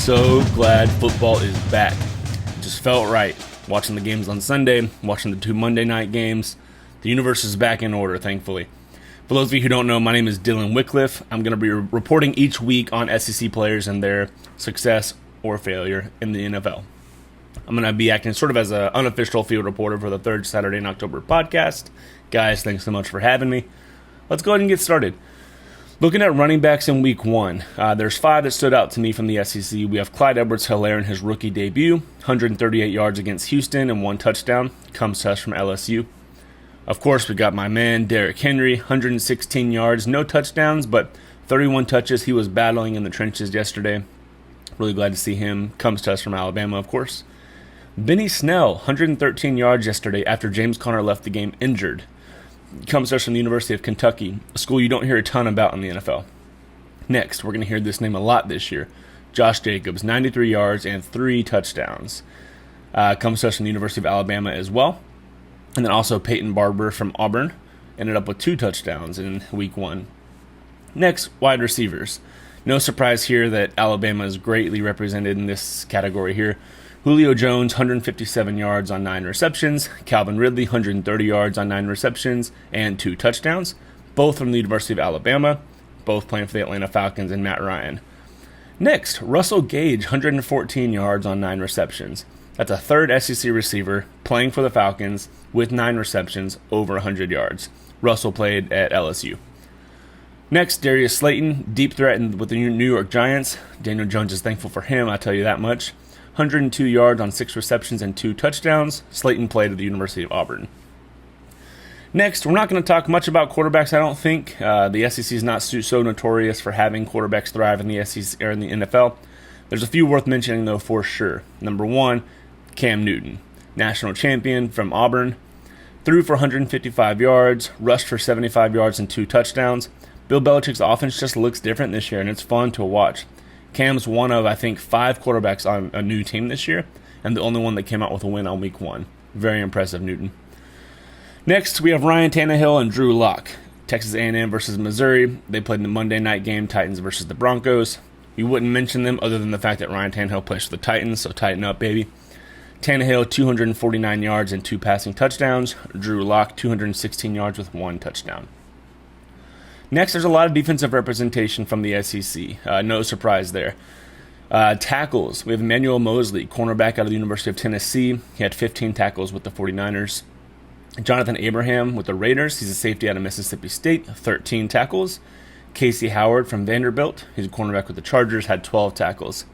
so glad football is back. It just felt right. Watching the games on Sunday, watching the 2 Monday night games. The universe is back in order, thankfully. For those of you who don't know, my name is Dylan Wycliffe. I'm going to be reporting each week on SEC players and their success or failure in the NFL. I'm going to be acting sort of as an unofficial field reporter for the third Saturday in October podcast. Guys, thanks so much for having me. Let's go ahead and get started. Looking at running backs in week 1, there's 5 that stood out to me from the SEC. We have Clyde Edwards-Helaire in his rookie debut, 138 yards against Houston and 1 touchdown. Comes to us from LSU. Of course, we got my man, Derrick Henry, 116 yards, no touchdowns, but 31 touches. He was battling in the trenches yesterday. Really glad to see him. Comes to us from Alabama, of course. Benny Snell, 113 yards yesterday after James Conner left the game injured. Comes to us from the University of Kentucky, a school you don't hear a ton about in the NFL. Next, we're going to hear this name a lot this year. Josh Jacobs, 93 yards and 3 touchdowns. Comes to us from the University of Alabama as well. And then also Peyton Barber from Auburn. Ended up with 2 touchdowns in week 1. Next, wide receivers. No surprise here that Alabama is greatly represented in this category here. Julio Jones, 157 yards on 9 receptions. Calvin Ridley, 130 yards on 9 receptions and 2 touchdowns. Both from the University of Alabama. Both playing for the Atlanta Falcons and Matt Ryan. Next, Russell Gage, 114 yards on 9 receptions. That's a third SEC receiver playing for the Falcons with 9 receptions, over 100 yards. Russell played at LSU. Next, Darius Slayton, deep threat with the New York Giants. Daniel Jones is thankful for him, I'll tell you that much. 102 yards on 6 receptions and 2 touchdowns. Slayton played at the University of Auburn. Next, we're not going to talk much about quarterbacks, I don't think. The SEC is not so notorious for having quarterbacks thrive in the SEC or in the NFL. There's a few worth mentioning, though, for sure. Number 1, Cam Newton, national champion from Auburn. Threw for 155 yards, rushed for 75 yards and 2 touchdowns. Bill Belichick's offense just looks different this year, and it's fun to watch. Cam's one of, I think, 5 quarterbacks on a new team this year, and the only one that came out with a win on week 1. Very impressive, Newton. Next, we have Ryan Tannehill and Drew Lock. Texas A&M versus Missouri. They played in the Monday night game, Titans versus the Broncos. You wouldn't mention them other than the fact that Ryan Tannehill plays for the Titans, so tighten up, baby. Tannehill, 249 yards and 2 passing touchdowns. Drew Lock, 216 yards with 1 touchdown. Next, there's a lot of defensive representation from the SEC. No surprise there. Tackles. We have Emmanuel Mosley, cornerback out of the University of Tennessee. He had 15 tackles with the 49ers. Jonathan Abraham with the Raiders. He's a safety out of Mississippi State, 13 tackles. Casey Howard from Vanderbilt. He's a cornerback with the Chargers, had 12 tackles.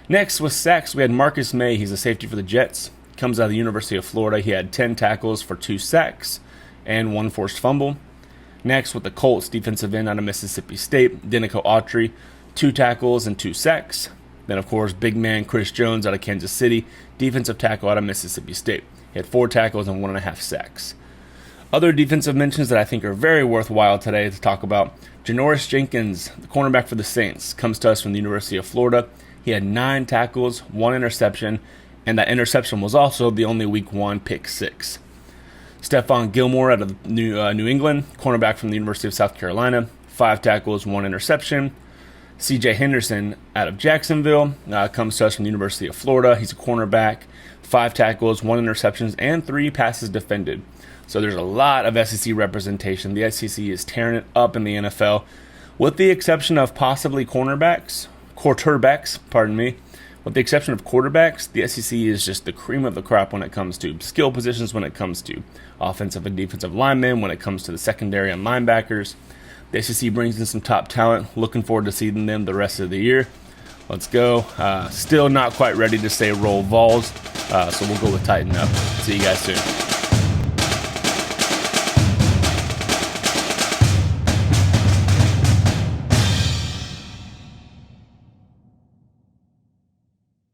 Next, with sacks, we had Marcus May. He's a safety for the Jets. Comes out of the University of Florida. He had 10 tackles for 2 sacks and 1 forced fumble. Next, with the Colts, defensive end out of Mississippi State, Denico Autry, 2 tackles and 2 sacks. Then, of course, big man Chris Jones out of Kansas City, defensive tackle out of Mississippi State. He had 4 tackles and 1.5 sacks. Other defensive mentions that I think are very worthwhile today to talk about. Janoris Jenkins, the cornerback for the Saints, comes to us from the University of Florida. He had 9 tackles, 1 interception, and that interception was also the only week 1 pick 6. Stephon Gilmore out of New England, cornerback from the University of South Carolina, 5 tackles, 1 interception. C.J. Henderson out of Jacksonville comes to us from the University of Florida. He's a cornerback, 5 tackles, 1 interception, and 3 passes defended. So there's a lot of SEC representation. The SEC is tearing it up in the NFL, with the exception of possibly quarterbacks. With the exception of quarterbacks, the SEC is just the cream of the crop when it comes to skill positions, when it comes to offensive and defensive linemen, when it comes to the secondary and linebackers. The SEC brings in some top talent. Looking forward to seeing them the rest of the year. Let's go. Still not quite ready to say roll Vols, so we'll go with tighten up. See you guys soon.